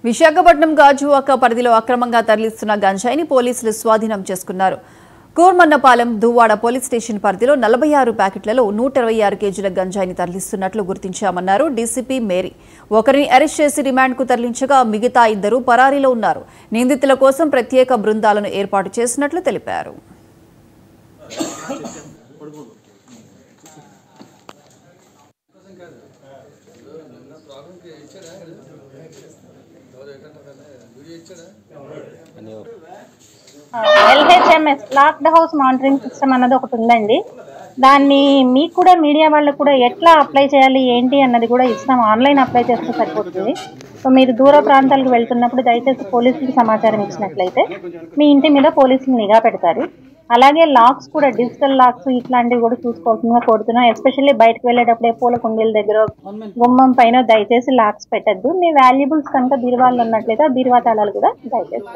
విశాఖపట్నం గాజువాక పరిధిలో అక్రమంగా తరలిస్తున్న గంజాయిని పోలీసులు స్వాధీనం చేసుకున్నారు. కోర్మన్నపాలెం దువ్వాడ పోలీస్ స్టేషన్ పరిధిలో 46 ప్యాకెట్లలో 126 కేజీల గంజాయిని తరలిస్తున్నట్లు గుర్తించామన్నారు డీసీపీ మేరీ. ఒకరిని అరెస్ట్ చేసి రిమాండ్కు తరలించగా మిగతా 2 పరారీలో ఉన్నారు. నిందితుల కోసం ప్రత్యేక బృందాలను ఏర్పాటు చేసినట్లు తెలిపారు. LHMS locked house monitoring system అన్నది ఒకటి ఉందండి. దాన్ని మీకు కూడా మీడియా వాళ్ళకు కూడా ఎట్లా అప్లై చేయాలి ఏంటి అన్నది కూడా ఇస్తాం. ఆన్లైన్ అప్లై చేస్తే సరిపోతుంది. సో మీరు దూర ప్రాంతాలకు వెళ్తున్నప్పుడు దయచేసి పోలీసులకు సమాచారం ఇచ్చినట్లయితే మీ ఇంటి మీద పోలీసులు నిఘా పెడతారు. అలాగే లాక్స్ కూడా డిజిటల్ లాక్స్ ఇట్లాంటివి కూడా చూసుకోవాల్సిందిగా కోరుతున్నాం. ఎస్పెషల్లీ బయటకు వెళ్ళేటప్పుడే పూల కుండీల దగ్గర గుమ్మం పైన దయచేసి లాక్స్ పెట్టద్దు. మీ వాల్యుబుల్స్ కనుక బీరువాళ్ళు ఉన్నట్లయితే ఆ బీరువా తాళాలు కూడా దయచేసి